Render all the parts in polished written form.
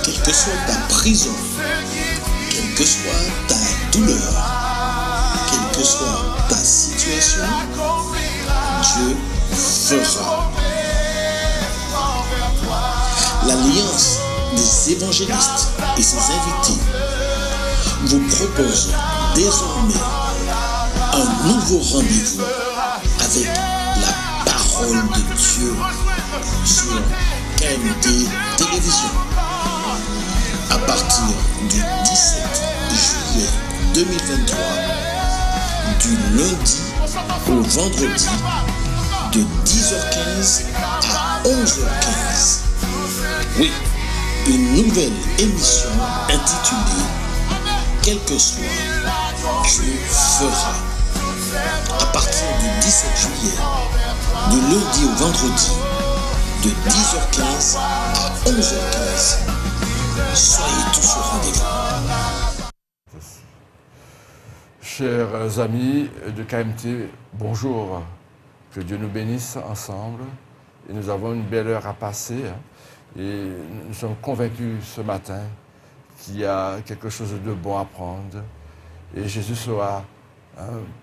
Quelle que soit ta prison, quelle que soit ta douleur, quelle que soit ta situation, Dieu fera. L'Alliance des évangélistes et ses invités vous propose désormais un nouveau rendez-vous avec la parole de Dieu sur KMT Télévision. À partir du 17 juillet 2023, du lundi au vendredi, de 10h15 à 11h15. Oui, une nouvelle émission intitulée « Quel que soit, Dieu fera ». À partir du 17 juillet, du lundi au vendredi, de 10h15 à 11h15. Soyez tous au rendez-vous. Chers amis de KMT, bonjour. Que Dieu nous bénisse ensemble. Et nous avons une belle heure à passer. Et nous sommes convaincus ce matin qu'il y a quelque chose de bon à prendre. Et Jésus saura,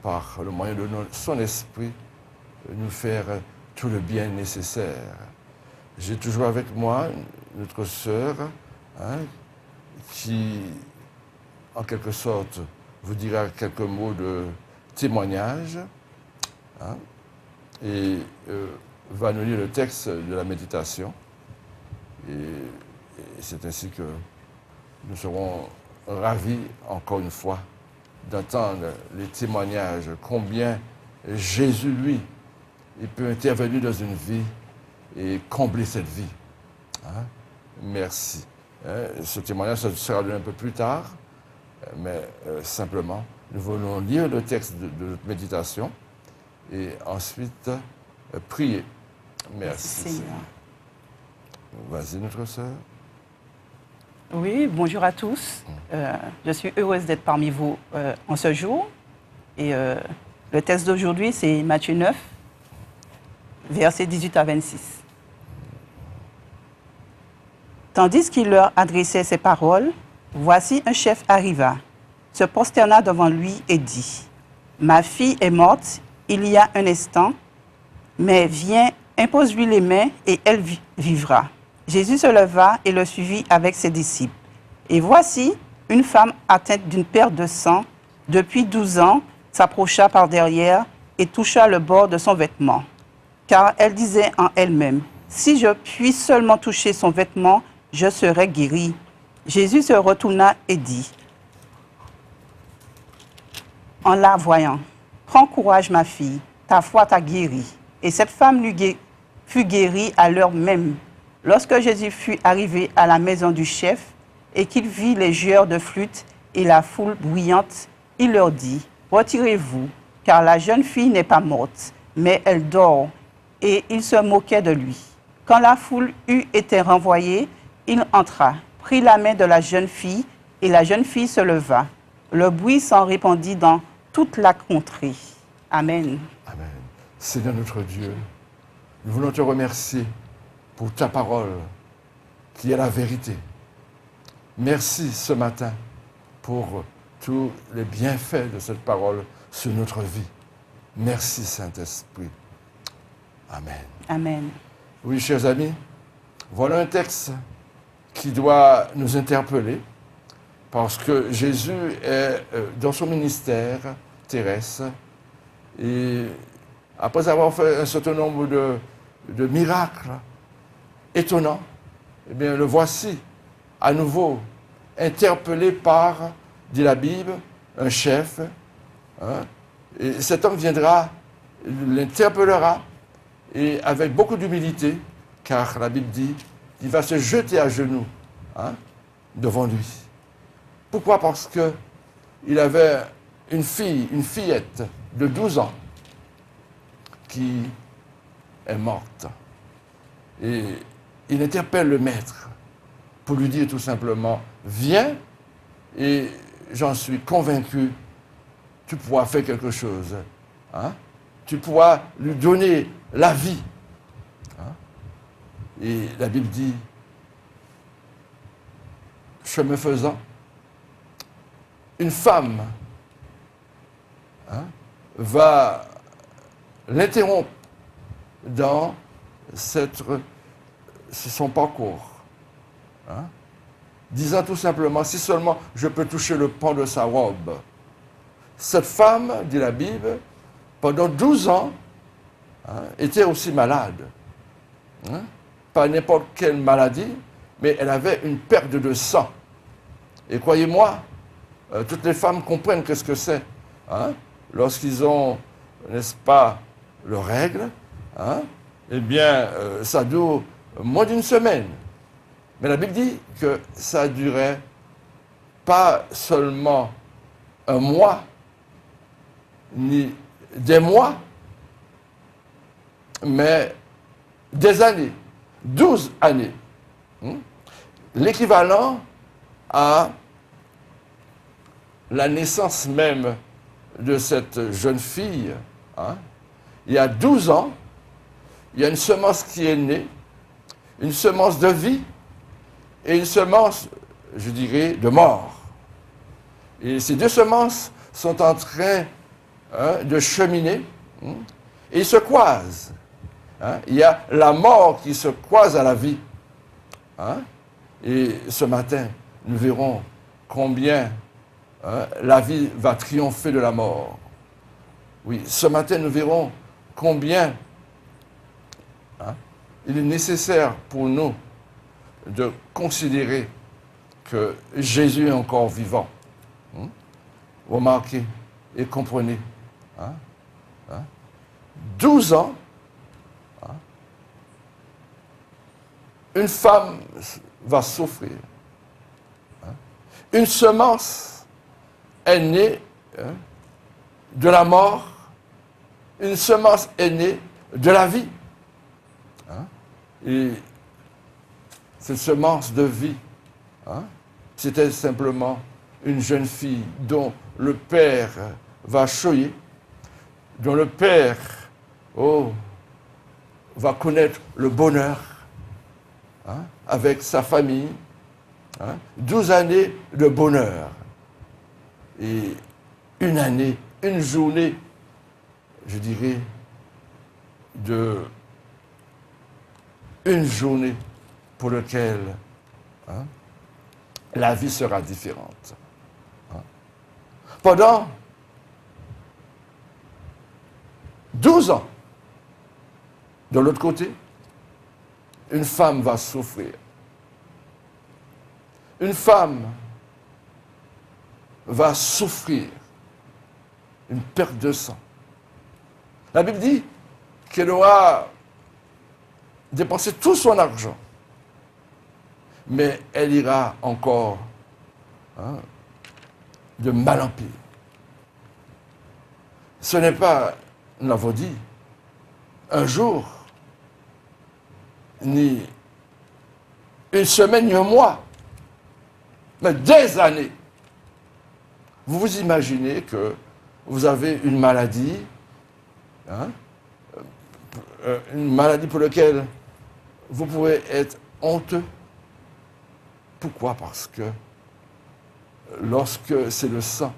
par le moyen de son esprit, nous faire tout le bien nécessaire. J'ai toujours avec moi notre sœur qui, en quelque sorte, vous dira quelques mots de témoignage et va nous lire le texte de la méditation. Et c'est ainsi que nous serons ravis, encore une fois, d'entendre les témoignages, combien Jésus, lui, il peut intervenir dans une vie et combler cette vie. Merci. Ce témoignage sera donné un peu plus tard, mais simplement, nous voulons lire le texte de notre méditation et ensuite prier. Merci. Seigneur. Vas-y, notre sœur. Oui, bonjour à tous. Je suis heureuse d'être parmi vous en ce jour. Et le texte d'aujourd'hui, c'est Matthieu 9, versets 18 à 26. Tandis qu'il leur adressait ces paroles, voici un chef arriva, se prosterna devant lui et dit, « Ma fille est morte il y a un instant, mais viens, impose-lui les mains et elle vivra. » Jésus se leva et le suivit avec ses disciples. Et voici, une femme atteinte d'une perte de sang depuis 12 ans s'approcha par derrière et toucha le bord de son vêtement. Car elle disait en elle-même, « Si je puis seulement toucher son vêtement, je serai guérie. » Jésus se retourna et dit, en la voyant, « Prends courage, ma fille, ta foi t'a guérie. » Et cette femme fut guérie à l'heure même. Lorsque Jésus fut arrivé à la maison du chef et qu'il vit les joueurs de flûte et la foule bruyante, il leur dit, « Retirez-vous, car la jeune fille n'est pas morte, mais elle dort. » Et il se moquait de lui. Quand la foule eut été renvoyée, il entra, prit la main de la jeune fille, et la jeune fille se leva. Le bruit s'en répandit dans toute la contrée. Amen. Amen. Seigneur notre Dieu, nous voulons te remercier pour ta parole, qui est la vérité. Merci ce matin pour tous les bienfaits de cette parole sur notre vie. Merci Saint-Esprit. Amen. Amen. Oui, chers amis, voilà un texte qui doit nous interpeller parce que Jésus est dans son ministère terrestre et après avoir fait un certain nombre de miracles étonnants, eh bien, le voici à nouveau interpellé par, dit la Bible, un chef. Et cet homme viendra, l'interpellera, et avec beaucoup d'humilité, car la Bible dit qu'il va se jeter à genoux devant lui. Pourquoi? Parce qu'il avait une fillette de 12 ans qui est morte. Et il interpelle le maître pour lui dire tout simplement, viens et j'en suis convaincu, tu pourras faire quelque chose. Tu pourras lui donner la vie. Et la Bible dit, chemin faisant, une femme va l'interrompre dans son parcours, disant tout simplement, si seulement je peux toucher le pan de sa robe. Cette femme, dit la Bible, pendant 12 ans, était aussi malade. Pas n'importe quelle maladie, mais elle avait une perte de sang. Et croyez-moi, toutes les femmes comprennent qu'est-ce que c'est. Lorsqu'ils ont, n'est-ce pas, leurs règles, eh bien, ça dure moins d'une semaine. Mais la Bible dit que ça durait pas seulement un mois, ni des mois, mais des années, 12 années. L'équivalent à la naissance même de cette jeune fille. Il y a 12 ans, il y a une semence qui est née, une semence de vie et une semence, je dirais, de mort. Et ces deux semences sont en train de cheminer et ils se croisent. Il y a la mort qui se croise à la vie. Et ce matin, nous verrons combien la vie va triompher de la mort. Oui, ce matin, nous verrons combien il est nécessaire pour nous de considérer que Jésus est encore vivant. Remarquez et comprenez. 12 ans, une femme va souffrir. Une semence est née de la mort, une semence est née de la vie. Et cette semence de vie, c'était simplement une jeune fille dont le père va choyer, dont le père va connaître le bonheur avec sa famille. 12 années de bonheur. Et une année, une journée, je dirais, une journée pour laquelle la vie sera différente. Pendant 12 ans, de l'autre côté, une femme va souffrir. Une femme va souffrir une perte de sang. La Bible dit qu'elle aura dépensé tout son argent, mais elle ira encore de mal en pire. Ce n'est pas, nous l'avons dit, un jour, ni une semaine, ni un mois, mais des années. Vous vous imaginez que vous avez une maladie pour laquelle vous pouvez être honteux. Pourquoi? Parce que lorsque c'est le sang,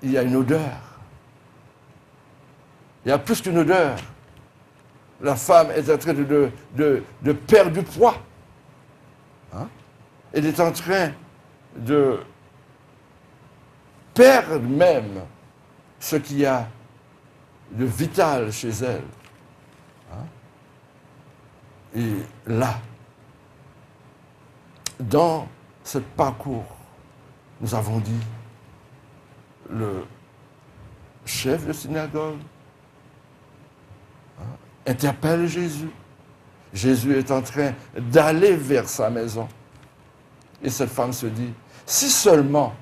il y a une odeur. Il y a plus qu'une odeur. La femme est en train de perdre du poids. Elle est en train de perdre même ce qu'il y a de vital chez elle. Et là, dans ce parcours, nous avons dit, le chef de synagogue interpelle Jésus. Jésus est en train d'aller vers sa maison. Et cette femme se dit, si seulement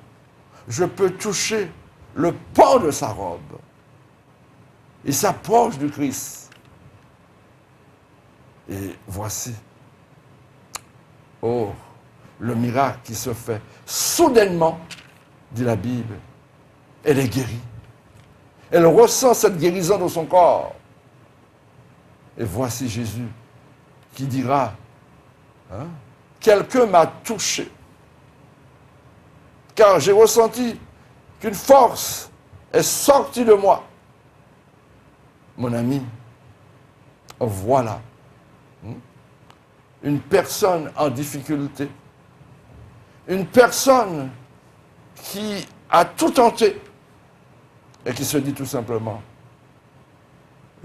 je peux toucher le pan de sa robe. Il s'approche du Christ. Et voici, le miracle qui se fait. Soudainement, dit la Bible, elle est guérie. Elle ressent cette guérison dans son corps. Et voici Jésus qui dira, quelqu'un m'a touché. Car j'ai ressenti qu'une force est sortie de moi. Mon ami, voilà une personne en difficulté, une personne qui a tout tenté et qui se dit tout simplement,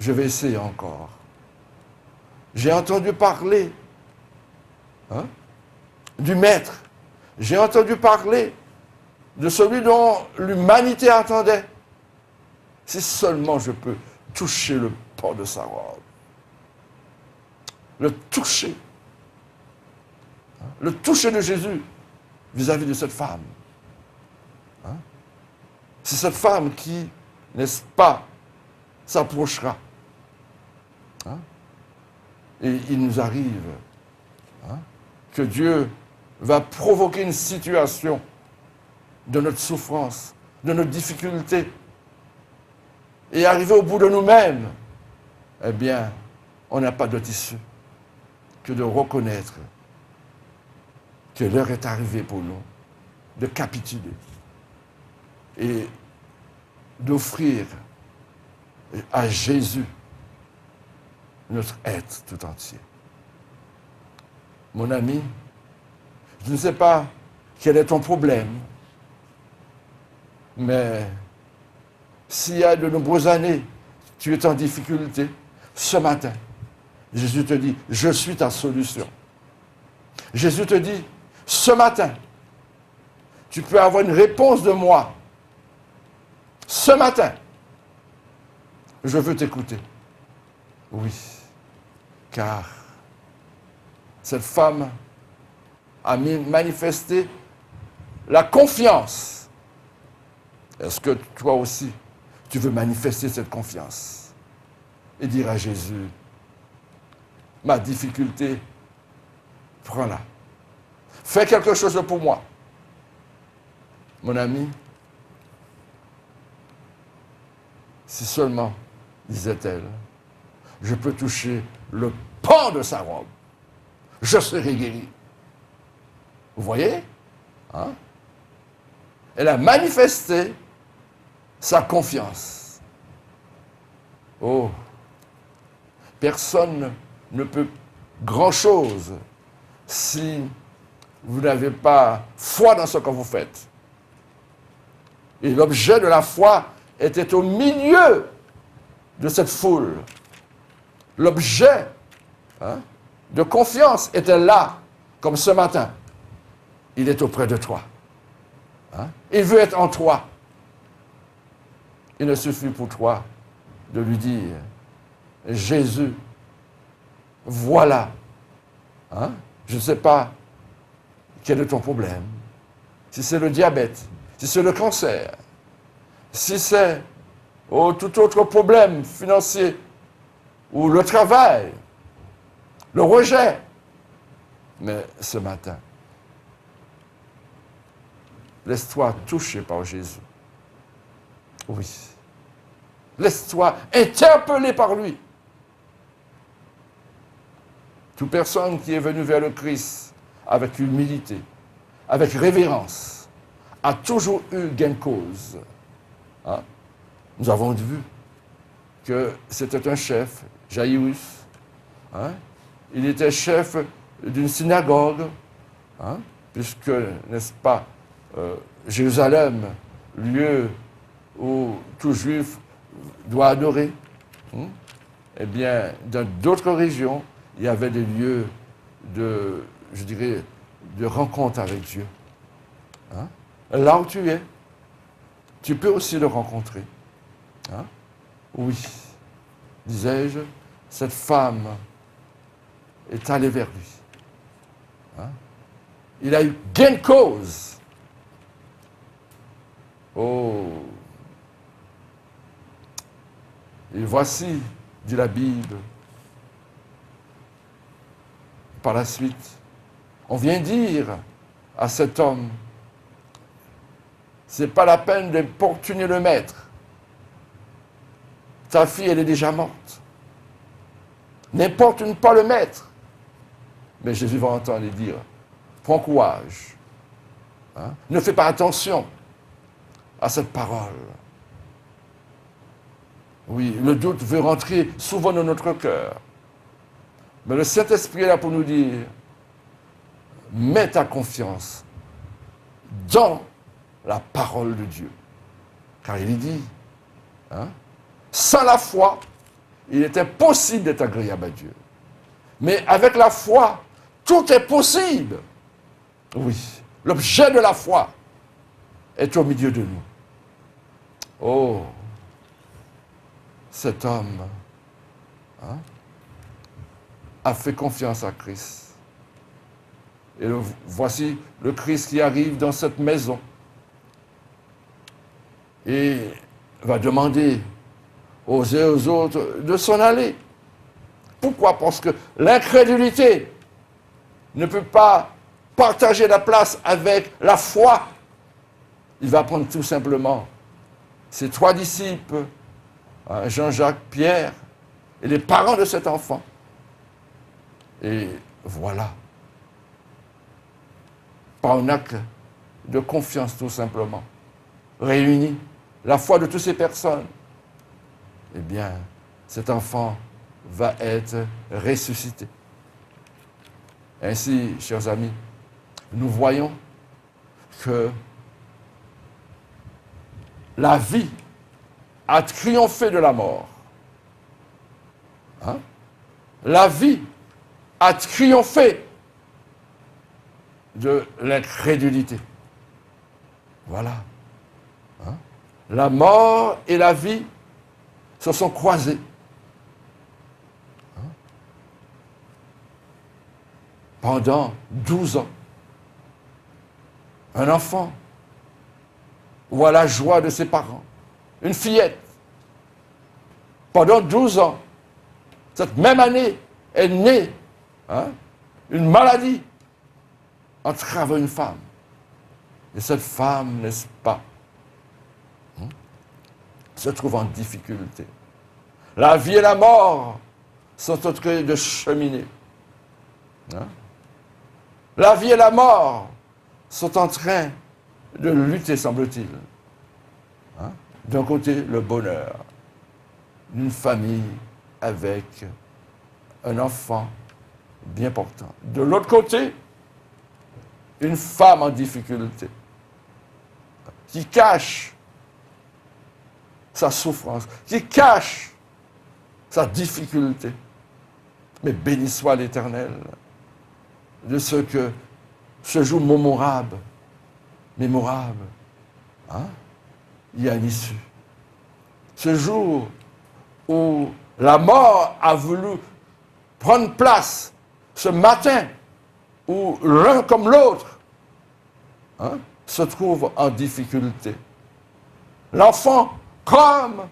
je vais essayer encore. J'ai entendu parler du Maître, j'ai entendu parler de celui dont l'humanité attendait. Si seulement je peux toucher le pan de sa robe. Le toucher de Jésus vis-à-vis de cette femme. C'est cette femme qui, n'est-ce pas, s'approchera. Et il nous arrive que Dieu va provoquer une situation de notre souffrance, de notre difficulté, et arriver au bout de nous-mêmes, eh bien, on n'a pas d'autre issue que de reconnaître que l'heure est arrivée pour nous de capituler et d'offrir à Jésus notre être tout entier. Mon ami, je ne sais pas quel est ton problème, mais s'il y a de nombreuses années, tu es en difficulté, ce matin, Jésus te dit, je suis ta solution. Jésus te dit, ce matin, tu peux avoir une réponse de moi. Ce matin, je veux t'écouter. Oui, car cette femme a manifesté la confiance. Est-ce que toi aussi, tu veux manifester cette confiance et dire à Jésus, ma difficulté, prends-la. Fais quelque chose pour moi. Mon ami, si seulement, disait-elle, je peux toucher le pan de sa robe, je serai guéri. Vous voyez? Elle a manifesté sa confiance. Oh, personne ne peut grand-chose si vous n'avez pas foi dans ce que vous faites. Et l'objet de la foi était au milieu de cette foule. L'objet de confiance était là, comme ce matin. Il est auprès de toi. Il veut être en toi. Il ne suffit pour toi de lui dire, Jésus, voilà. Je ne sais pas quel est ton problème. Si c'est le diabète, si c'est le cancer, si c'est tout autre problème financier, ou le travail, le rejet. Mais ce matin, laisse-toi toucher par Jésus. Oui. Laisse-toi interpeller par lui. Toute personne qui est venue vers le Christ avec humilité, avec révérence, a toujours eu gain de cause. Nous avons vu que c'était un chef, Jaïrus. Il était chef d'une synagogue, puisque, n'est-ce pas, Jérusalem, lieu où tout juif doit adorer. Eh bien, dans d'autres régions, il y avait des lieux de, je dirais, de rencontre avec Dieu. Là où tu es, tu peux aussi le rencontrer. Oui, disais-je, cette femme est allée vers lui. Il a eu gain de cause. Oh. Et voici, dit la Bible, par la suite, on vient dire à cet homme, c'est pas la peine d'importuner le maître. Ta fille, elle est déjà morte. N'importune pas le maître. Mais Jésus va entendre et dire, prends courage. Hein? Ne fais pas attention à cette parole. Oui, le doute veut rentrer souvent dans notre cœur. Mais le Saint-Esprit est là pour nous dire, mets ta confiance dans la parole de Dieu. Car il dit, hein, sans la foi, il est impossible d'être agréable à Dieu. Mais avec la foi, tout est possible. Oui, l'objet de la foi est au milieu de nous. Oh, cet homme hein, a fait confiance à Christ. Et voici le Christ qui arrive dans cette maison et va demander aux uns et aux autres de s'en aller. Pourquoi? Parce que l'incrédulité ne peut pas partager la place avec la foi. Il va prendre tout simplement ses 3 disciples, Jean-Jacques, Pierre, et les parents de cet enfant. Et voilà. Par un acte de confiance tout simplement, réunis la foi de toutes ces personnes, eh bien, cet enfant va être ressuscité. Ainsi, chers amis, nous voyons que la vie a triomphé de la mort. Hein? La vie a triomphé de l'incrédulité. Voilà. Hein? La mort et la vie se sont croisées. Hein? Pendant 12 ans. Un enfant voit la joie de ses parents. Une fillette. Pendant 12 ans, cette même année, est née hein, une maladie entrave une femme. Et cette femme, n'est-ce pas, se trouve en difficulté. La vie et la mort sont en train de cheminer. Hein? La vie et la mort sont en train de lutter, semble-t-il. Hein? D'un côté, le bonheur d'une famille avec un enfant bien portant. De l'autre côté, une femme en difficulté qui cache sa souffrance, qui cache sa difficulté. Mais béni soit l'Éternel de ce que ce jour mémorable, hein, il y a une issue. Ce jour où la mort a voulu prendre place, ce matin où l'un comme l'autre hein, se trouve en difficulté. L'enfant comme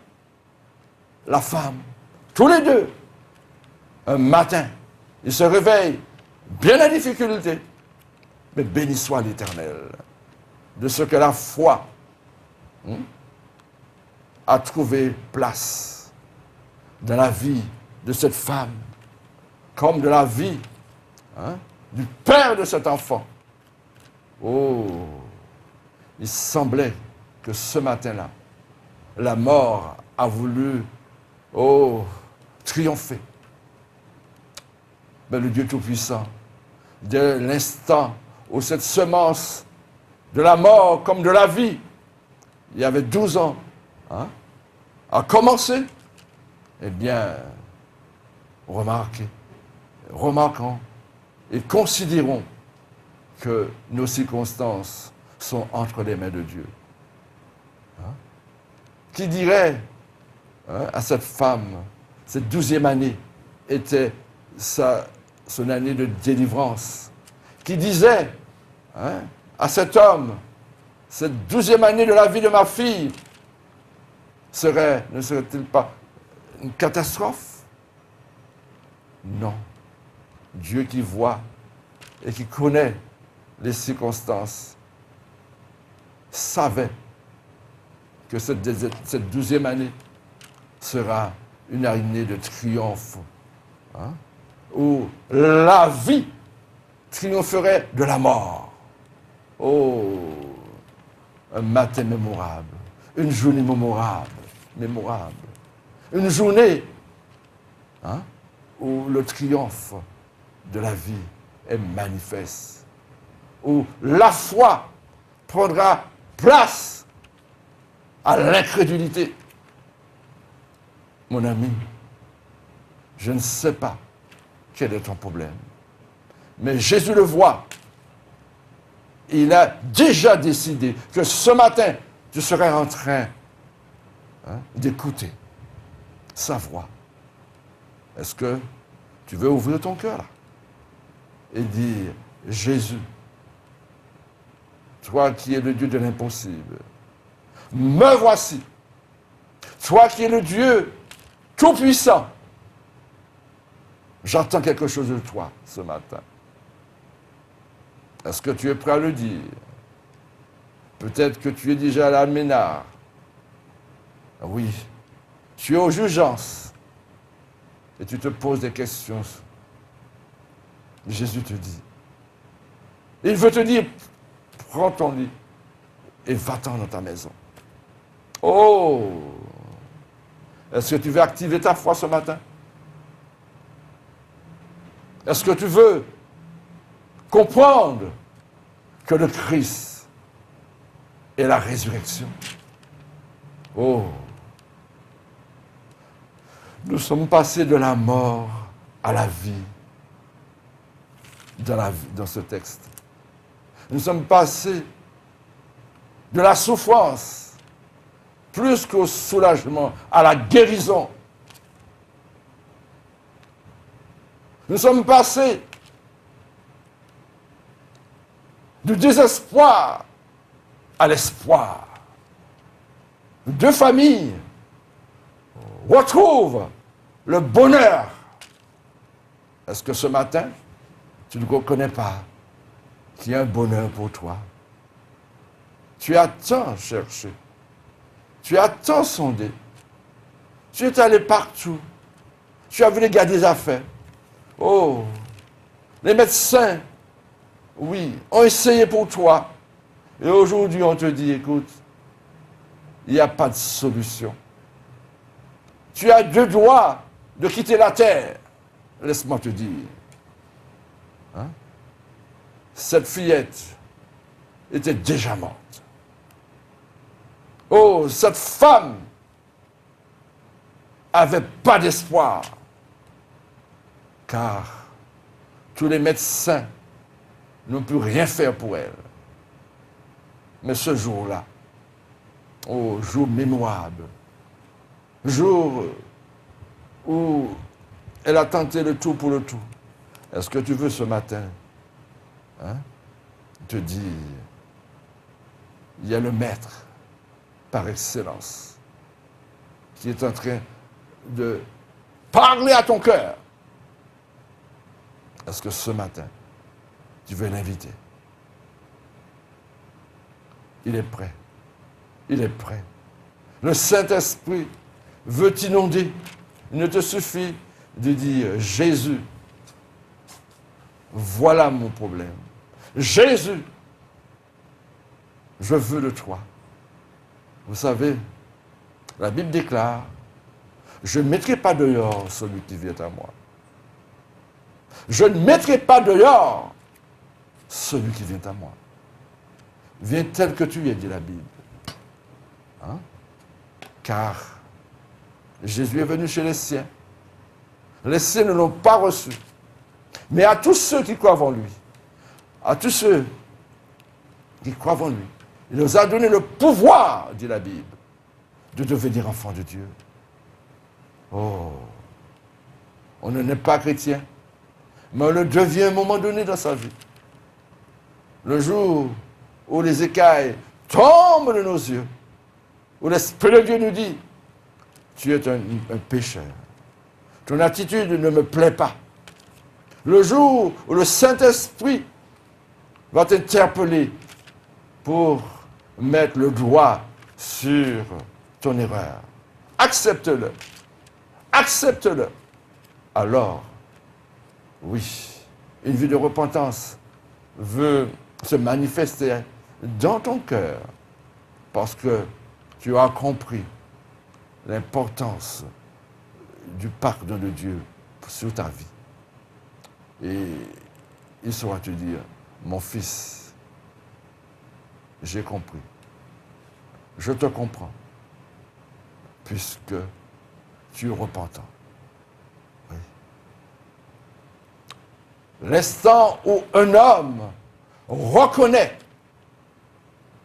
la femme, tous les deux, un matin, ils se réveillent bien en difficulté. Mais béni soit l'Éternel de ce que la foi a trouvé place dans la vie de cette femme, comme de la vie du père de cet enfant. Oh, il semblait que ce matin-là, la mort a voulu, triompher. Mais le Dieu Tout-Puissant, dès l'instant où cette semence de la mort comme de la vie, il y avait 12 ans, a commencé, eh bien, remarquons et considérons que nos circonstances sont entre les mains de Dieu. Qui dirait à cette femme, cette 12e année était son année de délivrance, qui disait à cet homme, cette 12e année de la vie de ma fille ne serait-il pas une catastrophe? Non. Dieu qui voit et qui connaît les circonstances savait que cette 12e année sera une année de triomphe, où la vie triompherait de la mort. Oh, un matin mémorable, une journée mémorable. Une journée où le triomphe de la vie est manifeste, où la foi prendra place à l'incrédulité. Mon ami, je ne sais pas quel est ton problème, mais Jésus le voit. Il a déjà décidé que ce matin, tu serais en train d'écouter sa voix. Est-ce que tu veux ouvrir ton cœur là et dire, Jésus, toi qui es le Dieu de l'impossible, me voici. Toi qui es le Dieu tout-puissant, j'entends quelque chose de toi ce matin. Est-ce que tu es prêt à le dire? Peut-être que tu es déjà à la ménard. Oui, tu es aux urgences et tu te poses des questions. Jésus te dit, il veut te dire, prends ton lit et va-t'en dans ta maison. Oh! Est-ce que tu veux activer ta foi ce matin? Est-ce que tu veux comprendre que le Christ est la résurrection? Oh! Nous sommes passés de la mort à la vie dans ce texte. Nous sommes passés de la souffrance plus qu'au soulagement, à la guérison. Nous sommes passés du désespoir à l'espoir. Deux familles retrouvent le bonheur. Est-ce que ce matin, tu ne reconnais pas qu'il y a un bonheur pour toi? Tu as tant cherché. Tu as tant sondé. Tu es allé partout. Tu as vu les gars des affaires. Oh, les médecins, oui, ont essayé pour toi. Et aujourd'hui, on te dit, écoute, il n'y a pas de solution. Tu as deux doigts de quitter la terre. Laisse-moi te dire. Cette fillette était déjà morte. Oh, cette femme avait pas d'espoir. Car tous les médecins n'ont pu rien faire pour elle. Mais ce jour-là, oh, jour mémorable, jour où elle a tenté le tout pour le tout. Est-ce que tu veux ce matin te dire, il y a le maître par excellence qui est en train de parler à ton cœur. Est-ce que ce matin, tu veux l'inviter? Il est prêt. Il est prêt. Le Saint-Esprit veut t'inonder. Il ne te suffit de dire, Jésus, voilà mon problème. Jésus, je veux de toi. Vous savez, la Bible déclare, je ne mettrai pas dehors celui qui vient à moi. Je ne mettrai pas dehors celui qui vient à moi. Viens tel que tu es, dit la Bible. Car Jésus est venu chez les siens. Les siens ne l'ont pas reçu. Mais à tous ceux qui croient en lui, à tous ceux qui croient en lui, il nous a donné le pouvoir, dit la Bible, de devenir enfants de Dieu. Oh, on ne n'est pas chrétien, mais on le devient à un moment donné dans sa vie. Le jour où les écailles tombent de nos yeux, où l'Esprit de Dieu nous dit, tu es un pécheur. Ton attitude ne me plaît pas. Le jour où le Saint-Esprit va t'interpeller pour mettre le doigt sur ton erreur. Accepte-le. Accepte-le. Alors, oui, une vie de repentance veut se manifester dans ton cœur parce que tu as compris l'importance du pardon de Dieu sur ta vie. Et il saura te dire, mon fils, j'ai compris. Je te comprends, puisque tu es repentant. Oui. L'instant où un homme reconnaît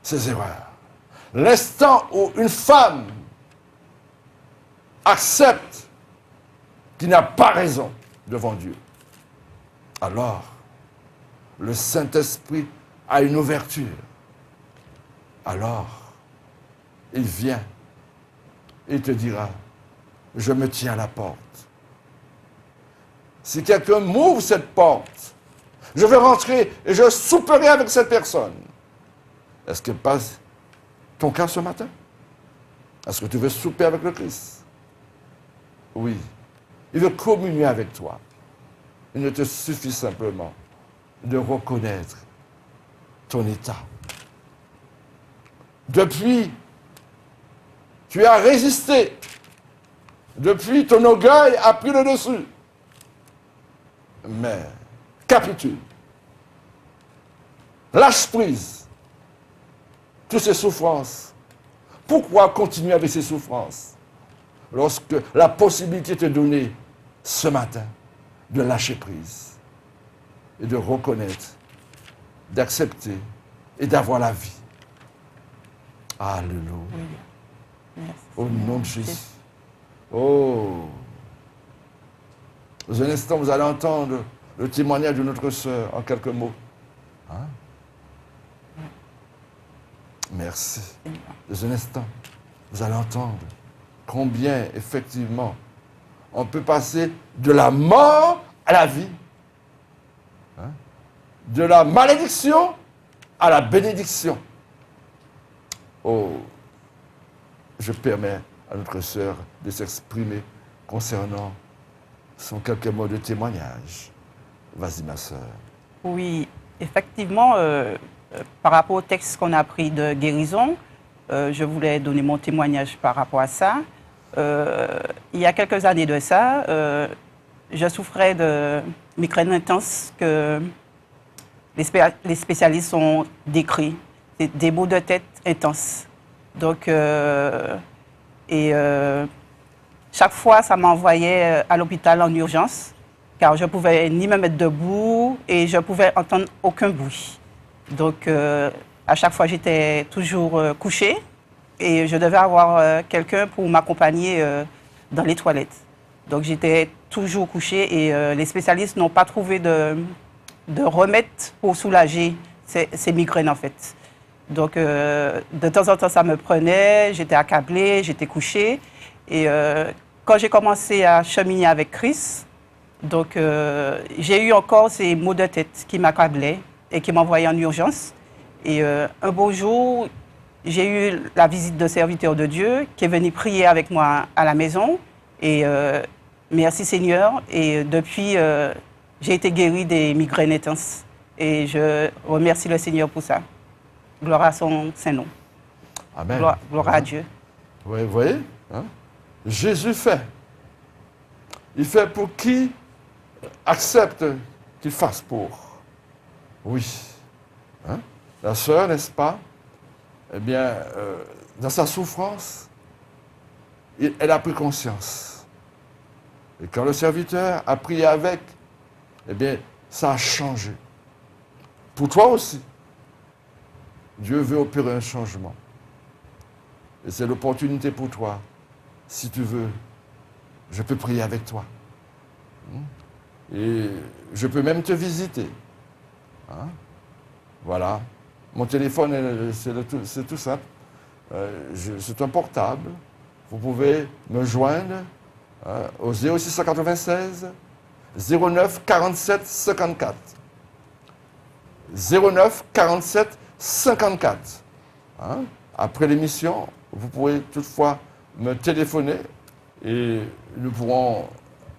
ses erreurs, l'instant où une femme accepte qu'il n'a pas raison devant Dieu, alors le Saint-Esprit a une ouverture. Alors, il vient et te dira, je me tiens à la porte. Si quelqu'un m'ouvre cette porte, je vais rentrer et je souperai avec cette personne. Est-ce que passe ton cas ce matin? Est-ce que tu veux souper avec le Christ? Oui. Il veut communier avec toi. Il ne te suffit simplement de reconnaître ton état. Depuis, tu as résisté. Depuis, ton orgueil a pris le dessus. Mais capitule. Lâche prise. Toutes ces souffrances. Pourquoi continuer avec ces souffrances lorsque la possibilité t'est donnée ce matin de lâcher prise et de reconnaître, d'accepter et d'avoir la vie? Alléluia. Merci. Au nom de Jésus. Oh. Dans un instant, vous allez entendre le témoignage de notre sœur en quelques mots. Hein? Merci. Dans un instant, vous allez entendre combien, effectivement, on peut passer de la mort à la vie. Hein? De la malédiction à la bénédiction. Oh, je permets à notre sœur de s'exprimer concernant son quelques mots de témoignage. Vas-y, ma sœur. Oui, effectivement, par rapport au texte qu'on a pris de guérison, je voulais donner mon témoignage par rapport à ça. Il y a quelques années de ça, je souffrais de migraines intenses que les spécialistes ont décrit. Des maux de tête intenses. Donc, chaque fois, ça m'envoyait à l'hôpital en urgence, car je ne pouvais ni me mettre debout et je ne pouvais entendre aucun bruit. Donc, à chaque fois, j'étais toujours couchée et je devais avoir quelqu'un pour m'accompagner dans les toilettes. Donc, j'étais toujours couchée et les spécialistes n'ont pas trouvé de remède pour soulager ces migraines, en fait. Donc, de temps en temps, ça me prenait, j'étais accablée, j'étais couchée. Et quand j'ai commencé à cheminer avec Chris, donc, j'ai eu encore ces maux de tête qui m'accablaient et qui m'envoyaient en urgence. Et un beau jour, j'ai eu la visite de serviteur de Dieu qui est venu prier avec moi à la maison. Et merci Seigneur. Et depuis, j'ai été guérie des migraines intenses. Et je remercie le Seigneur pour ça. Gloire à son Saint-Nom. Amen. Gloire à Dieu. Oui, vous voyez, hein? Jésus fait. Il fait pour qui accepte qu'il fasse pour. Oui. Hein? La sœur, n'est-ce pas? Eh bien, dans sa souffrance, elle a pris conscience. Et quand le serviteur a prié avec, eh bien, ça a changé. Pour toi aussi. Dieu veut opérer un changement. Et c'est l'opportunité pour toi. Si tu veux, je peux prier avec toi. Et je peux même te visiter. Hein? Voilà. Mon téléphone, c'est tout simple. C'est un portable. Vous pouvez me joindre au 0696 09 47 54. 09 47 54. Hein? Après l'émission, vous pouvez toutefois me téléphoner et nous pourrons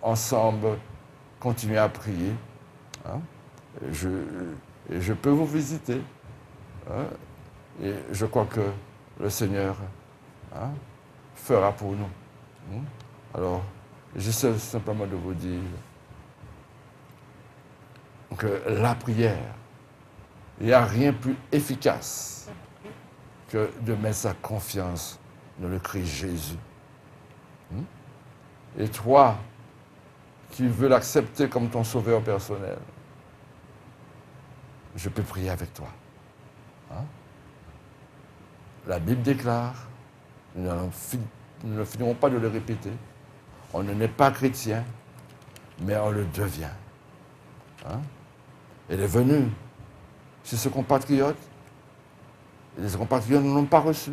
ensemble continuer à prier. Hein? Et je peux vous visiter. Hein, et je crois que le Seigneur fera pour nous. Alors, j'essaie simplement de vous dire que la prière, il n'y a rien de plus efficace que de mettre sa confiance dans le Christ Jésus. Et toi, qui veux l'accepter comme ton sauveur personnel, je peux prier avec toi. La Bible déclare, nous ne finirons pas de le répéter, on ne naît pas chrétien, mais on le devient. Elle est venue chez ses compatriotes, et les compatriotes ne l'ont pas reçu,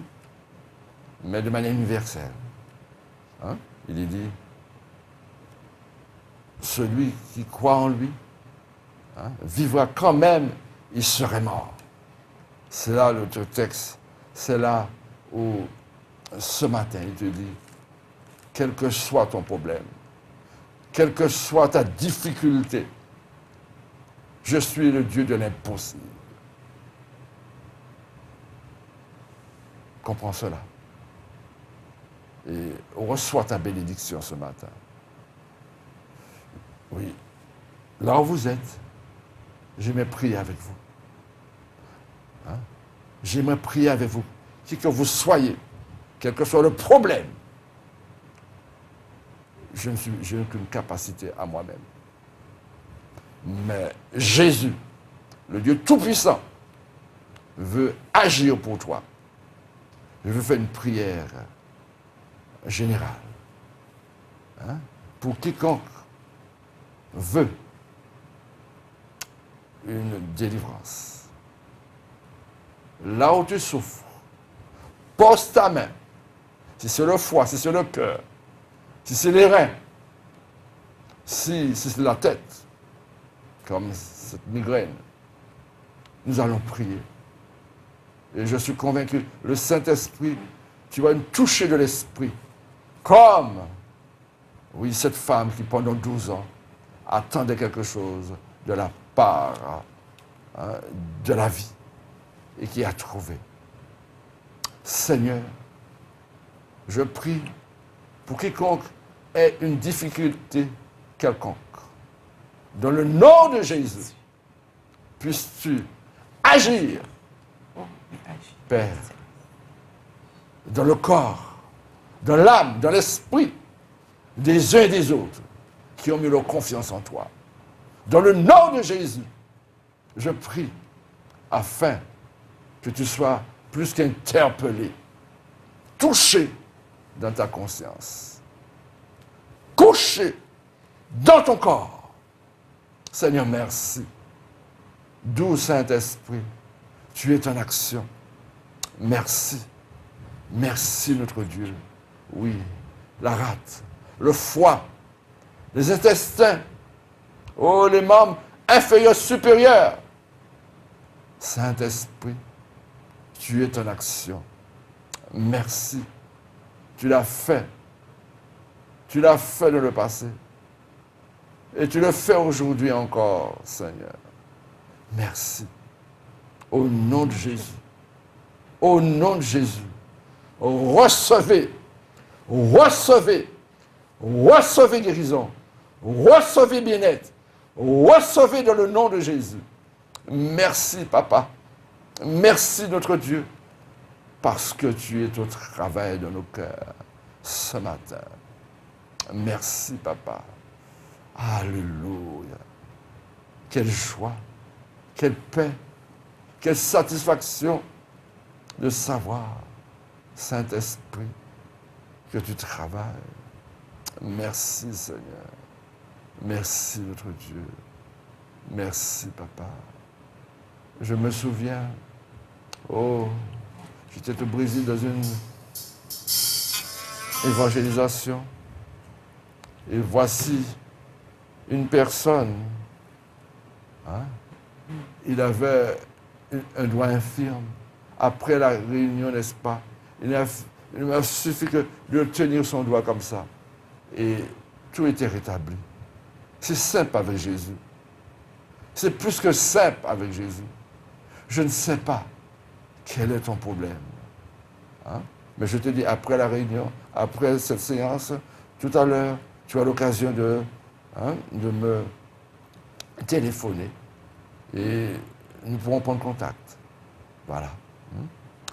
mais de manière universelle. Il est dit, celui qui croit en lui vivra quand même, il serait mort. C'est là l'autre texte, c'est là où ce matin il te dit, quel que soit ton problème, quelle que soit ta difficulté, je suis le Dieu de l'impossible. Comprends cela. Et reçois ta bénédiction ce matin. Oui. Là où vous êtes, j'aimerais prier avec vous. J'aimerais prier avec vous. Qui que vous soyez, quel que soit le problème, je n'ai aucune capacité à moi-même. Mais Jésus, le Dieu Tout-Puissant, veut agir pour toi. Je veux faire une prière générale. Pour quiconque veut une délivrance. Là où tu souffres, pose ta main. Si c'est le foie, si c'est le cœur, si c'est les reins, si c'est la tête, comme cette migraine, nous allons prier. Et je suis convaincu, le Saint-Esprit, tu vas une toucher de l'Esprit. Comme, oui, cette femme qui pendant 12 ans attendait quelque chose de la part de la vie et qui a trouvé. Seigneur, je prie pour quiconque ait une difficulté quelconque. Dans le nom de Jésus, puisses-tu agir, Père, dans le corps, dans l'âme, dans l'esprit des uns et des autres qui ont mis leur confiance en toi. Dans le nom de Jésus, je prie afin que tu sois plus qu'interpellé, touché dans ta conscience, couché dans ton corps. Seigneur, merci. Doux Saint-Esprit, tu es en action. Merci. Merci, notre Dieu. Oui, la rate, le foie, les intestins, oh, les membres inférieurs, supérieurs. Saint-Esprit, tu es en action. Merci. Tu l'as fait. Tu l'as fait dans le passé. Et tu le fais aujourd'hui encore, Seigneur. Merci. Au nom de Jésus. Au nom de Jésus. Recevez. Recevez. Recevez guérison. Recevez bien-être. Recevez dans le nom de Jésus. Merci, Papa. Merci, notre Dieu, parce que tu es au travail de nos cœurs ce matin. Merci, Papa. Alléluia. Quelle joie, quelle paix, quelle satisfaction de savoir, Saint-Esprit, que tu travailles. Merci, Seigneur. Merci, notre Dieu. Merci, Papa. Je me souviens, j'étais au Brésil dans une évangélisation. Et voici une personne, il avait un doigt infirme. Après la réunion, n'est-ce pas, il m'a suffi que de tenir son doigt comme ça. Et tout était rétabli. C'est simple avec Jésus. C'est plus que simple avec Jésus. Je ne sais pas quel est ton problème. Hein? Mais je te dis, après la réunion, après cette séance, tout à l'heure, tu as l'occasion de me téléphoner et nous pourrons prendre contact. Voilà.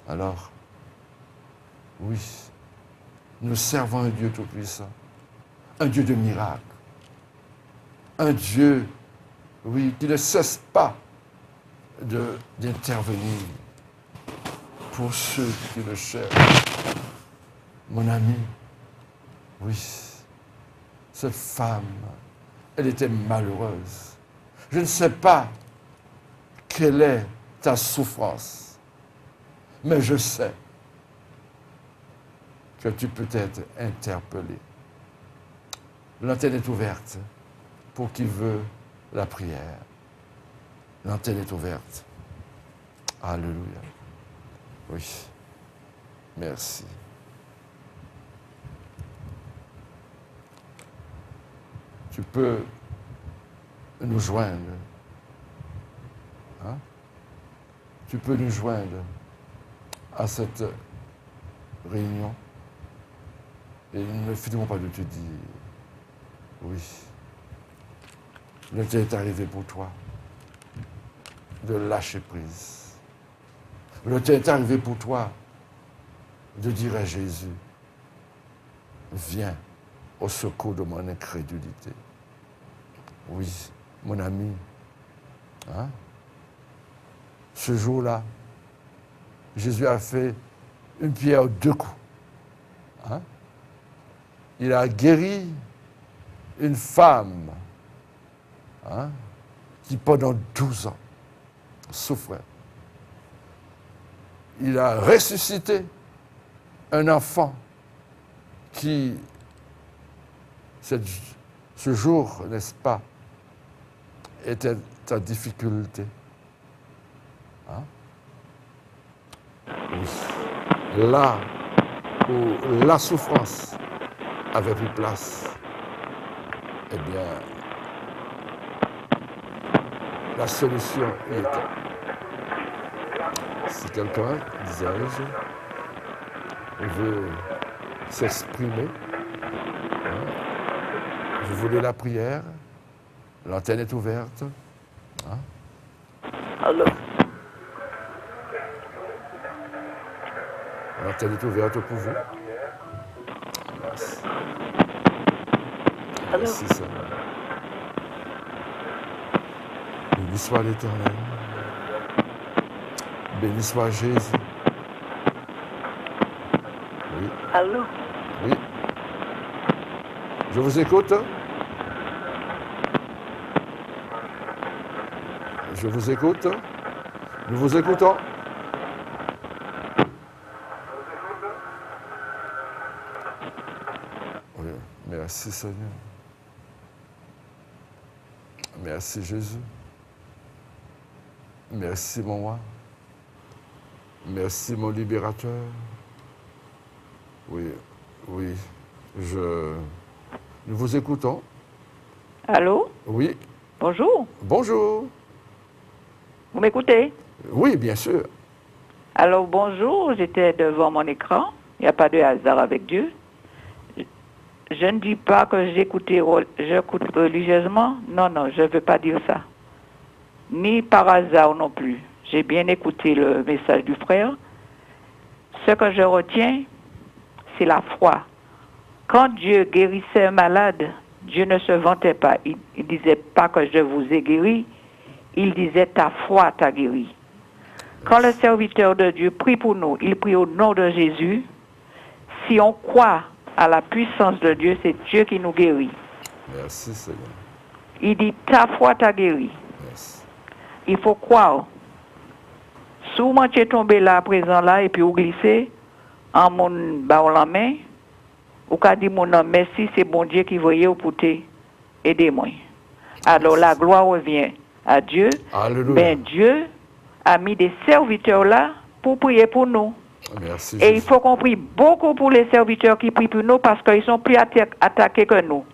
Alors, oui, nous servons un Dieu tout-puissant, un Dieu de miracles, un Dieu, oui, qui ne cesse pas d'intervenir pour ceux qui le cherchent. Mon ami, oui, cette femme, elle était malheureuse. Je ne sais pas quelle est ta souffrance, mais je sais que tu peux être interpellé. L'antenne est ouverte pour qui veut la prière. L'antenne est ouverte. Alléluia. Oui. Merci. Tu peux nous joindre. Hein? Tu peux nous joindre à cette réunion. Et nous ne finirons pas de te dire, oui, le temps est arrivé pour toi de lâcher prise. Le temps est arrivé pour toi de dire à Jésus, viens au secours de mon incrédulité. Oui, mon ami, hein? Ce jour-là, Jésus a fait une pierre deux coups. Hein? Il a guéri une femme qui pendant 12 ans souffrait. Il a ressuscité un enfant qui, ce jour, n'est-ce pas, était en difficulté. Hein? Oui. Là où la souffrance avait pris place, eh bien, la solution y était. Si quelqu'un, disais-je, veut s'exprimer, vous voulez la prière, l'antenne est ouverte. Hein? Allô? L'antenne est ouverte pour vous. Merci. Merci, Seigneur. Béni soit l'Éternel. Béni soit Jésus. Oui. Allô? Oui. Je vous écoute. Je vous écoute. Nous vous écoutons. Oui. Merci, Seigneur. Merci, Jésus. Merci, mon roi. Merci, mon libérateur. Oui, oui, nous vous écoutons. Allô? Oui. Bonjour. Bonjour. Vous m'écoutez? Oui, bien sûr. Alors, bonjour, j'étais devant mon écran. Il n'y a pas de hasard avec Dieu. Je ne dis pas que j'écoute religieusement. Non, non, je ne veux pas dire ça. Ni par hasard non plus. J'ai bien écouté le message du frère. Ce que je retiens, c'est la foi. Quand Dieu guérissait un malade, Dieu ne se vantait pas. Il ne disait pas que je vous ai guéri. Il disait ta foi t'a guéri. Quand le serviteur de Dieu prie pour nous, il prie au nom de Jésus. Si on croit à la puissance de Dieu, c'est Dieu qui nous guérit. Merci, Seigneur. Il dit ta foi t'a guéri. Merci. Il faut croire. Souvent tu es tombé là, à présent là, et puis vous glissez en mon bas la main, ou qu'a dit mon nom, merci, c'est bon Dieu qui voyait au pouté, aidez-moi. Alors la gloire revient à Dieu. Alléluia. Ben Dieu a mis des serviteurs là pour prier pour nous. Merci, Et Jésus. il faut qu'on prie beaucoup pour les serviteurs qui prient pour nous parce qu'ils sont plus attaqués que nous.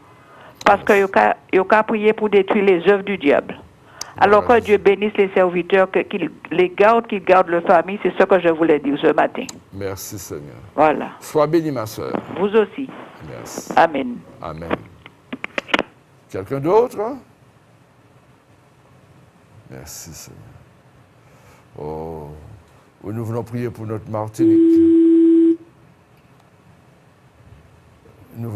Parce qu'ils ont qu'à prier pour détruire les œuvres du diable. Alors que Dieu bénisse les serviteurs, qu'ils les gardent, qu'ils gardent leur famille, c'est ce que je voulais dire ce matin. Merci Seigneur. Voilà. Sois béni ma soeur. Vous aussi. Merci. Amen. Amen. Quelqu'un d'autre? Merci Seigneur. Oh, nous voulons prier pour notre Martinique. Nous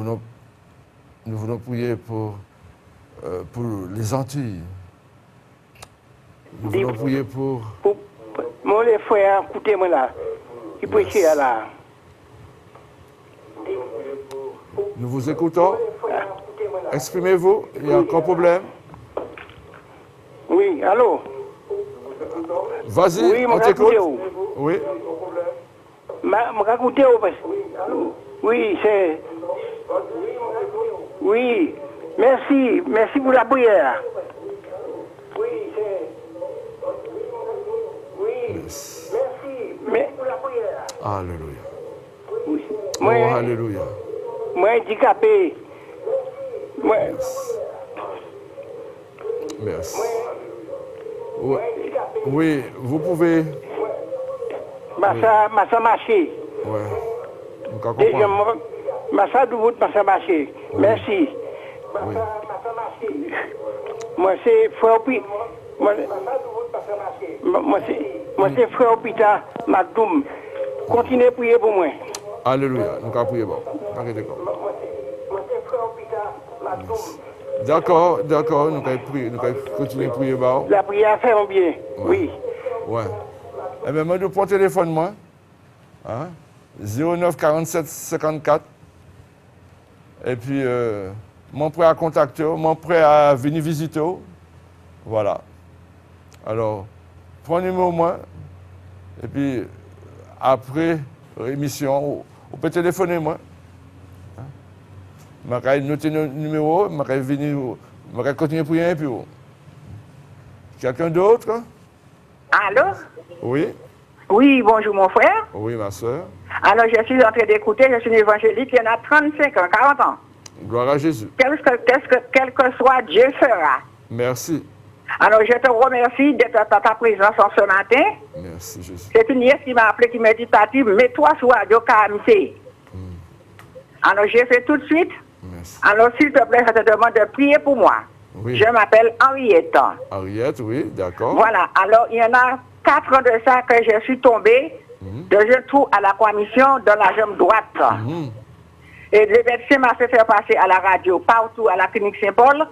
voulons prier pour les Antilles. Nous voulons prier pour... Mon les frères, écoutez-moi là. Qui peut essayer là? Nous vous écoutons. Exprimez-vous. Il y a encore problème? Oui, allô? Vas-y, oui, on t'écoute. Oui. M'écoutez oui, c'est... Oui, merci pour la prière. Oui, c'est... Oui, merci pour la prière. Alléluia. Oui. Oh, alléluia. Moi, handicapé. Moi... Merci. Oui, oui, vous pouvez... Massa marché. Ouais. On comprend. Massa de route, massa marché. Merci. Oui. Moi, c'est frère Moi, c'est frère Pita Magdoum. Continuez à prier pour moi. Alléluia. Nous allons prier. Bon. D'accord. Moi, c'est frère Pita Magdoum. D'accord. Nous allons continuer à prier. Bon. La prière fait un bien. Oui. Ouais. Eh bien, moi, je prends le téléphone, moi. Hein? 09 47 54. Et puis, mon prêt à contacter, mon prêt à venir visiter. Voilà. Alors, prends le numéro, moi. Et puis, après l'émission, vous pouvez téléphoner, moi. Je vais noter le numéro, je vais venir, je vais continuer à prier un peu. Quelqu'un d'autre? Allô? Oui. Oui, bonjour mon frère. Oui, ma soeur. Alors, je suis en train d'écouter, je suis une évangélique qui en a 35 ans, 40 ans. Gloire à Jésus. Quel que soit Dieu fera. Merci. Alors, je te remercie d'être à ta présence en ce matin. Merci, Jésus. C'est une nièce qui m'a appelé, qui m'a dit, Tati, mets-toi sur Radio KMC. Alors, j'ai fait tout de suite. Merci. Alors, s'il te plaît, je te demande de prier pour moi. Oui. Je m'appelle Henriette. Henriette, oui, d'accord. Voilà. Alors, il y en a 4 ans de ça que je suis tombée de je trouve à la commission dans la jambe droite. Et le médecin m'a fait faire passer à la radio, partout à la clinique Saint-Paul.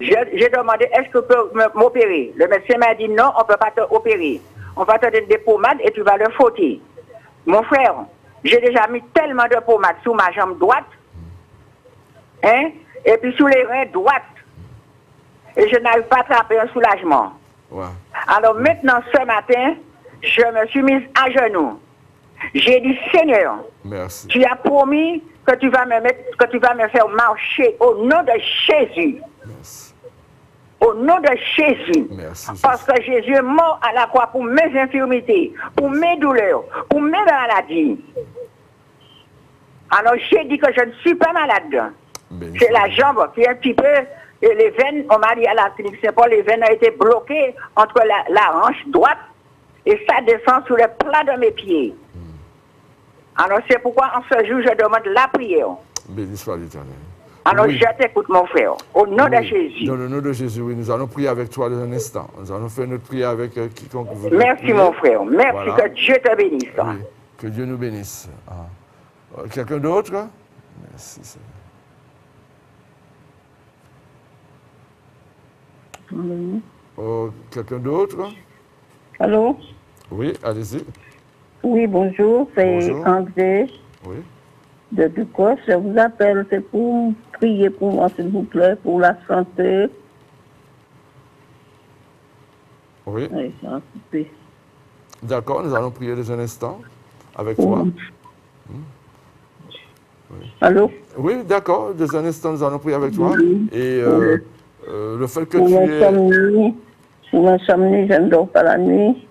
J'ai demandé, est-ce que tu peux m'opérer? Le médecin m'a dit, non, on ne peut pas t'opérer. On va te donner des pommades et tu vas le frotter. Mon frère, j'ai déjà mis tellement de pommades sous ma jambe droite, hein, et puis sous les reins droites. Et je n'arrive pas à attraper un soulagement. Ouais. Alors maintenant, ce matin, je me suis mise à genoux. J'ai dit, Seigneur, merci. Tu as promis que tu vas me faire marcher au nom de Jésus. Merci. Au nom de Jésus. Merci, Jésus. Parce que Jésus est mort à la croix pour mes infirmités, pour mes douleurs, pour mes maladies. Alors j'ai dit que je ne suis pas malade. C'est la jambe qui est un petit peu... Et les veines, on m'a dit à la clinique Saint-Paul, les veines ont été bloquées entre la hanche droite et ça descend sur le plat de mes pieds. Alors c'est pourquoi en ce jour, je demande la prière. Béni soit l'Éternel. Alors oui. je t'écoute mon frère, au nom de Jésus. Dans le nom de Jésus, oui, nous allons prier avec toi dans un instant. Nous allons faire notre prière avec quiconque vous voulez. Merci prier. mon frère, merci, Voilà. que Dieu te bénisse. Oui, que Dieu nous bénisse. Quelqu'un d'autre? Merci Seigneur. Quelqu'un d'autre? Allô? Oui, allez-y. Oui, bonjour, c'est Bonjour. André Oui. de Ducos. Je vous appelle, c'est pour prier pour moi, s'il vous plaît, pour la santé. Oui. Oui, ça a coupé. D'accord, nous allons prier dans un instant avec toi. Oui. Allô? Oui, d'accord, dans un instant, nous allons prier avec toi. Et le fait que Pour tu es... l'insomnie, je ne dors pas la nuit.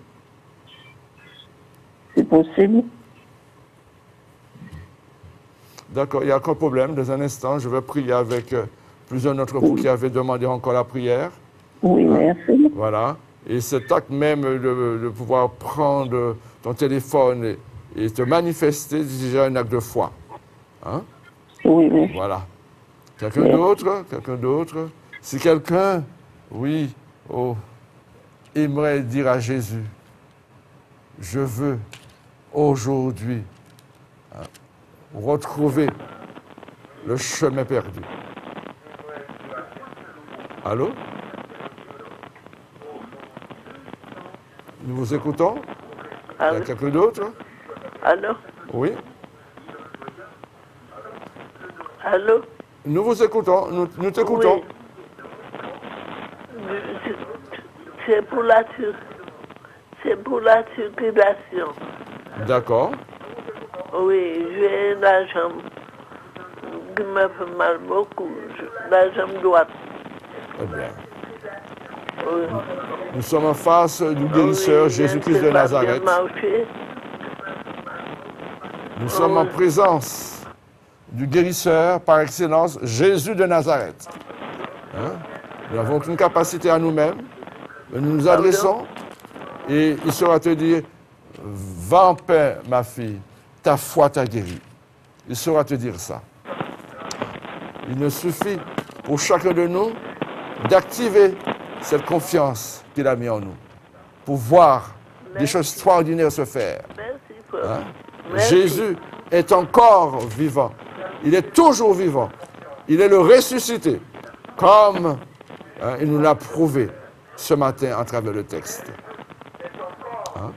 C'est possible? D'accord, il n'y a aucun problème. Dans un instant, je vais prier avec plusieurs d'entre vous qui avaient demandé encore la prière. Oui, merci. Voilà. Et cet acte même de pouvoir prendre ton téléphone et te manifester, c'est déjà un acte de foi. Hein? Oui, oui. Voilà. Quelqu'un d'autre? Quelqu'un d'autre? Si quelqu'un, oui, aimerait dire à Jésus, je veux aujourd'hui retrouver le chemin perdu. Allô? Nous vous écoutons? Il y a quelqu'un d'autre? Allô? Oui? Allô? Nous vous écoutons, nous t'écoutons. Oui. C'est pour la circulation. D'accord. Oui, j'ai la jambe qui me fait mal beaucoup, la jambe droite. Très bien. Oui. Nous sommes en face du guérisseur Jésus-Christ de Nazareth. Nous sommes en présence du guérisseur par excellence, Jésus de Nazareth. Hein? Nous n'avons aucune capacité à nous-mêmes, mais nous nous adressons et il sera te dire, va en paix, ma fille, ta foi t'a guéri. Il saura te dire ça. Il ne suffit pour chacun de nous d'activer cette confiance qu'il a mis en nous pour voir des choses extraordinaires se faire. Merci, frère. Hein? Merci. Jésus est encore vivant. Il est toujours vivant. Il est le ressuscité, comme il nous l'a prouvé ce matin à travers le texte. Hein?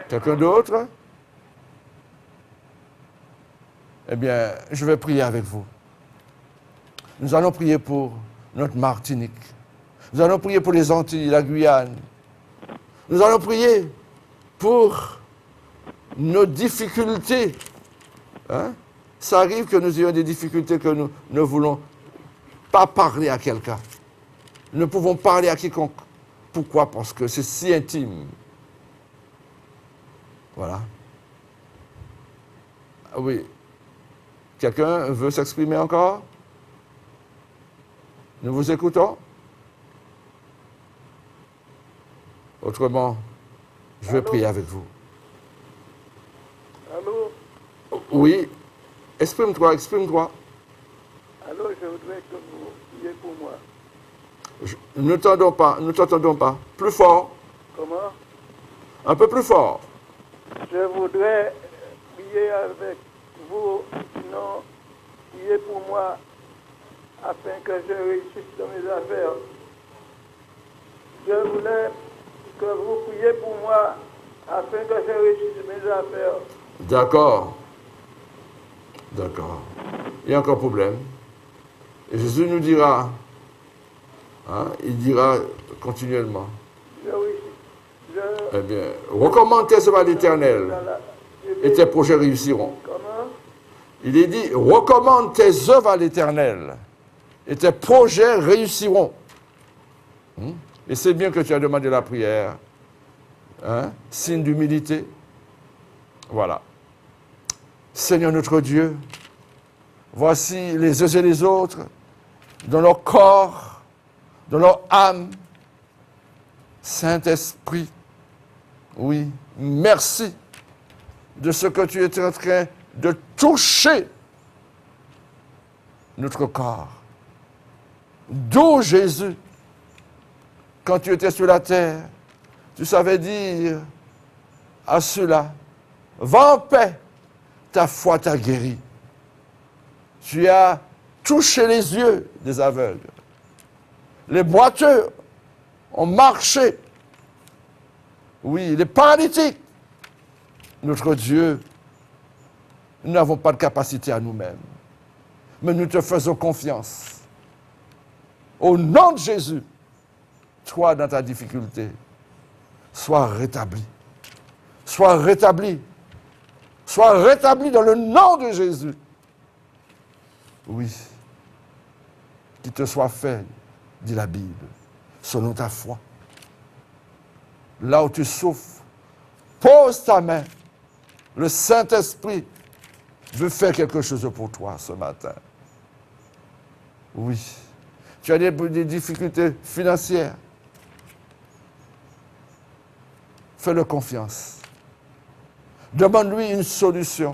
Quelqu'un d'autre? Eh bien, je vais prier avec vous. Nous allons prier pour notre Martinique. Nous allons prier pour les Antilles, la Guyane. Nous allons prier pour nos difficultés. Hein? Ça arrive que nous ayons des difficultés que nous ne voulons pas parler à quelqu'un. Nous ne pouvons parler à quiconque. Pourquoi? Parce que c'est si intime. Voilà. Ah oui. Quelqu'un veut s'exprimer encore? Nous vous écoutons? Autrement, je vais prier avec vous. Allô? Oui. Exprime-toi, exprime-toi. Allô, je voudrais que vous priez pour moi. Nous ne t'entendons pas. Plus fort. Comment? Un peu plus fort. Je voudrais prier avec vous, sinon priez pour moi afin que je réussisse dans mes affaires. Je voulais que vous priez pour moi afin que je réussisse mes affaires. D'accord. D'accord. Il y a encore un problème. Et Jésus nous dira, hein, il dira continuellement, eh bien, recommande tes œuvres à l'Éternel et tes projets réussiront. Il est dit, recommande tes œuvres à l'Éternel et tes projets réussiront. Et c'est bien que tu as demandé la prière. Hein? Signe d'humilité. Voilà. Seigneur notre Dieu, voici les uns et les autres, dans leur corps, dans leur âme. Saint-Esprit, oui, merci de ce que tu es en train de toucher notre corps. D'où Jésus, quand tu étais sur la terre, tu savais dire à ceux-là, va en paix, ta foi t'a guéri. Tu as touché les yeux des aveugles. Les boiteux ont marché. Oui, les paralytiques. Notre Dieu, nous n'avons pas de capacité à nous-mêmes. Mais nous te faisons confiance. Au nom de Jésus, toi, dans ta difficulté, sois rétabli. Sois rétabli. Sois rétabli dans le nom de Jésus. Oui. Qu'il te soit fait, dit la Bible, selon ta foi. Là où tu souffres, pose ta main. Le Saint-Esprit veut faire quelque chose pour toi ce matin. Oui. Tu as des difficultés financières. Fais-le confiance. Demande-lui une solution.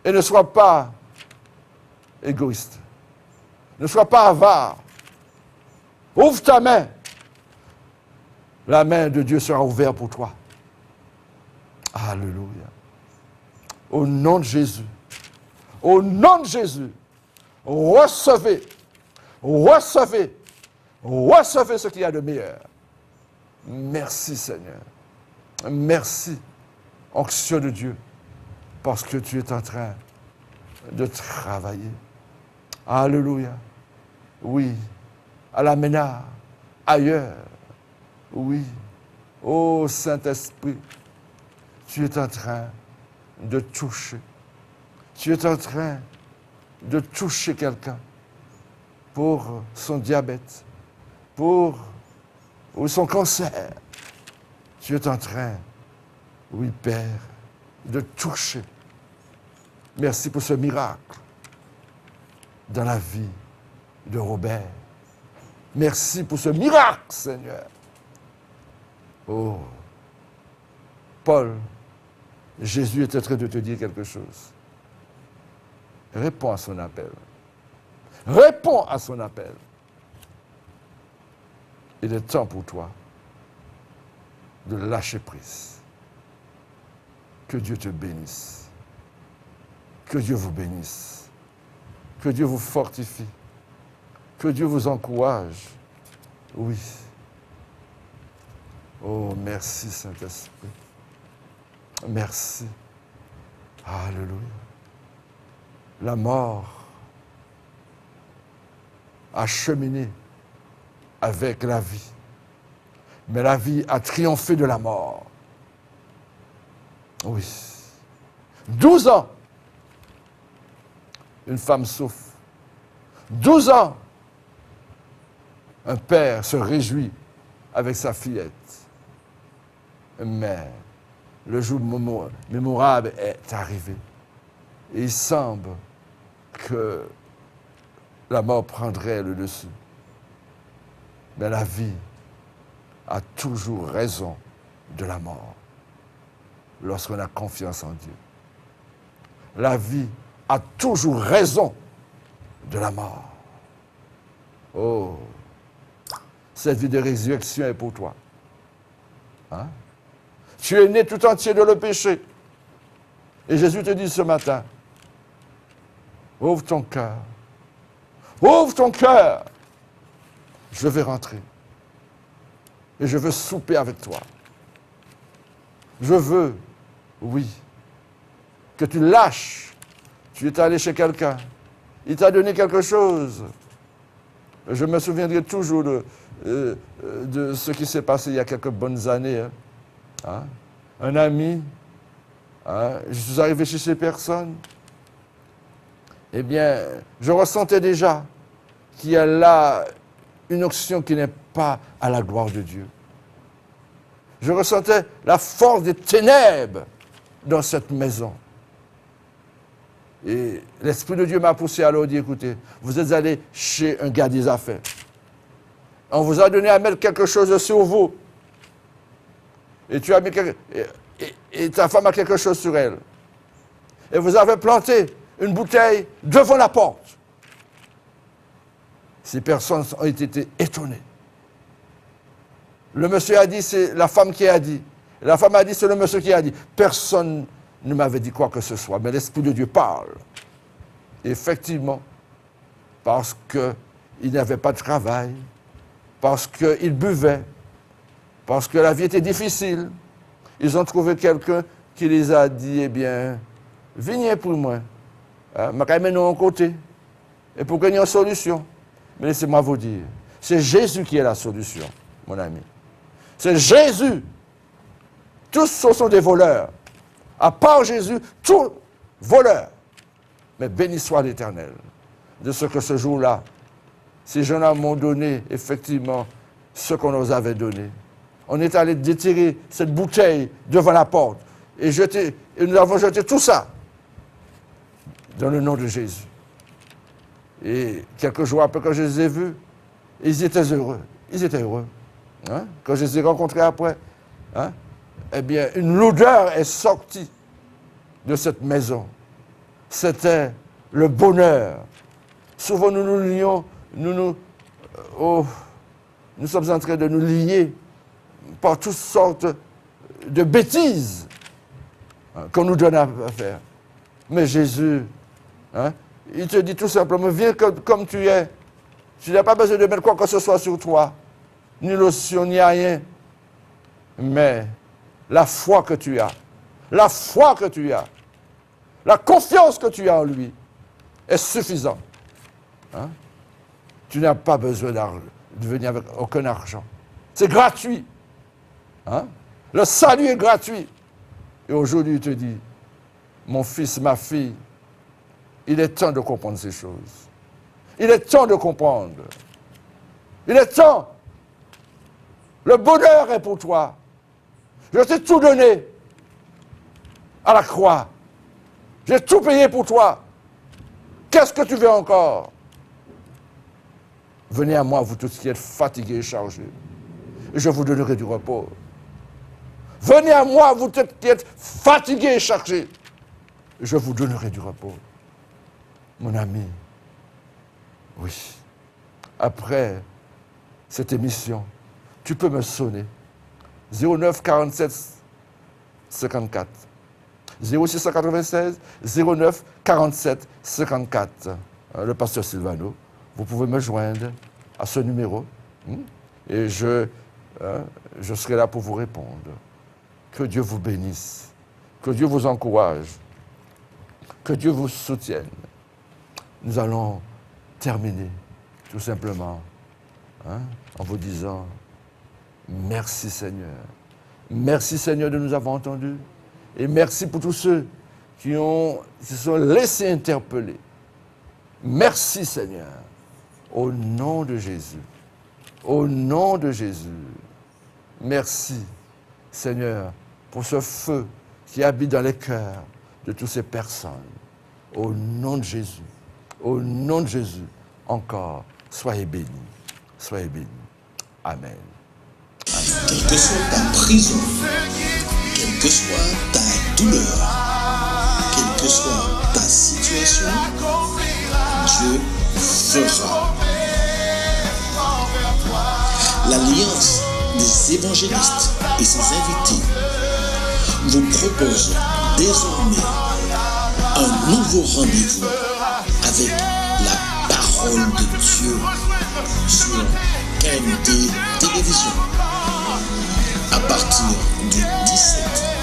Et ne sois pas égoïste. Ne sois pas avare. Ouvre ta main. La main de Dieu sera ouverte pour toi. Alléluia. Au nom de Jésus. Au nom de Jésus. Recevez. Recevez. Recevez ce qu'il y a de meilleur. Merci Seigneur. Merci, onction de Dieu, parce que tu es en train de travailler. Alléluia. Oui, à la Ménard, ailleurs. Oui. Ô Saint-Esprit, tu es en train de toucher. Tu es en train de toucher quelqu'un pour son diabète, pour son cancer. Tu es en train, oui Père, de toucher. Merci pour ce miracle dans la vie de Robert. Merci pour ce miracle, Seigneur. Oh, Paul, Jésus est en train de te dire quelque chose. Réponds à son appel. Réponds à son appel. Il est temps pour toi de lâcher prise. Que Dieu te bénisse. Que Dieu vous bénisse. Que Dieu vous fortifie. Que Dieu vous encourage. Oui. Oh, merci Saint-Esprit. Merci. Alléluia. La mort a cheminé avec la vie. Mais la vie a triomphé de la mort. Oui. 12 ans, une femme souffre. 12 ans, un père se réjouit avec sa fillette. Mais le jour mémorable est arrivé. Et il semble que la mort prendrait le dessus. Mais la vie a toujours raison de la mort lorsqu'on a confiance en Dieu. La vie a toujours raison de la mort. Oh, cette vie de résurrection est pour toi. Hein? Tu es né tout entier de le péché. Et Jésus te dit ce matin, ouvre ton cœur. Ouvre ton cœur. Je vais rentrer. Et je veux souper avec toi. Je veux, oui, que tu lâches. Tu es allé chez quelqu'un. Il t'a donné quelque chose. Je me souviendrai toujours de ce qui s'est passé il y a quelques bonnes années. Hein? Un ami, hein? Je suis arrivé chez ces personnes. Eh bien, je ressentais déjà qu'il y a là une onction qui n'est pas à la gloire de Dieu. Je ressentais la force des ténèbres dans cette maison. Et l'Esprit de Dieu m'a poussé à leur dire, écoutez, vous êtes allé chez un gars des affaires. On vous a donné à mettre quelque chose sur vous. Et tu as mis et ta femme a quelque chose sur elle. Et vous avez planté une bouteille devant la porte. Ces personnes ont été étonnées. Le monsieur a dit, c'est la femme qui a dit. La femme a dit, c'est le monsieur qui a dit. Personne ne m'avait dit quoi que ce soit, mais l'Esprit de Dieu parle. Et effectivement, parce qu'il n'avait pas de travail, parce qu'il buvait, parce que la vie était difficile, ils ont trouvé quelqu'un qui les a dit, eh bien, venez pour moi, mettez-nous en côté, et pour qu'il y ait une solution. Mais laissez-moi vous dire, c'est Jésus qui est la solution, mon ami. C'est Jésus. Tous sont des voleurs. À part Jésus, tous voleurs. Mais béni soit l'Éternel de ce que ce jour-là, ces gens-là m'ont donné effectivement ce qu'on nous avait donné. On est allé déterrer cette bouteille devant la porte et nous avons jeté tout ça dans le nom de Jésus. Et quelques jours après, quand je les ai vus, ils étaient heureux. Ils étaient heureux. Hein? Quand je les ai rencontrés après, hein? Eh bien, une odeur est sortie de cette maison. C'était le bonheur. Souvent, nous nous lions, nous sommes en train de nous lier par toutes sortes de bêtises, hein, qu'on nous donne à faire. Mais Jésus, hein, il te dit tout simplement, viens comme tu es. Tu n'as pas besoin de mettre quoi que ce soit sur toi, ni lotion, ni rien. Mais la foi que tu as, la confiance que tu as en lui est suffisante. Hein? Tu n'as pas besoin de venir avec aucun argent. C'est gratuit. Hein? Le salut est gratuit. Et aujourd'hui, il te dit, mon fils, ma fille, il est temps de comprendre ces choses. Il est temps de comprendre. Il est temps. Le bonheur est pour toi. Je t'ai tout donné à la croix. J'ai tout payé pour toi. Qu'est-ce que tu veux encore? Venez à moi, vous tous qui êtes fatigués et chargés, et je vous donnerai du repos. Venez à moi, vous tous qui êtes fatigués et chargés, et je vous donnerai du repos. Mon ami, oui, après cette émission, tu peux me sonner. 09 47 54. 0696 09 47 54. Le pasteur Sylvano, vous pouvez me joindre à ce numéro et je serai là pour vous répondre. Que Dieu vous bénisse, que Dieu vous encourage, que Dieu vous soutienne. Nous allons terminer tout simplement en vous disant merci Seigneur. Merci Seigneur de nous avoir entendus. Et merci pour tous ceux qui se sont laissés interpeller. Merci Seigneur. Au nom de Jésus. Au nom de Jésus. Merci Seigneur pour ce feu qui habite dans les cœurs de toutes ces personnes. Au nom de Jésus. Au nom de Jésus. Encore, soyez bénis. Soyez bénis. Amen. Quelle que soit ta prison, quelle que soit ta douleur, quelle que soit ta situation, Dieu fera. L'Alliance des évangélistes et ses invités vous propose désormais un nouveau rendez-vous avec la parole de Dieu sur KMT Télévision. À partir du 17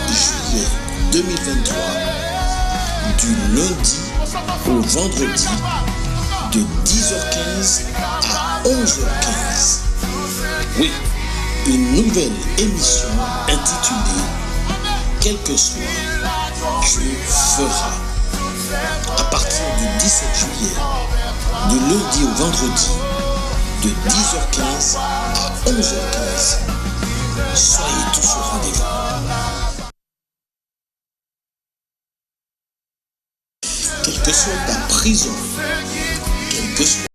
juillet 2023, du lundi au vendredi, de 10h15 à 11h15. Oui, une nouvelle émission intitulée « Quel que soit, Dieu fera ». À partir du 17 juillet, du lundi au vendredi, de 10h15 à 11h15. Soyez tous au rendez-vous. Quelle que soit ta prison, quelle que soit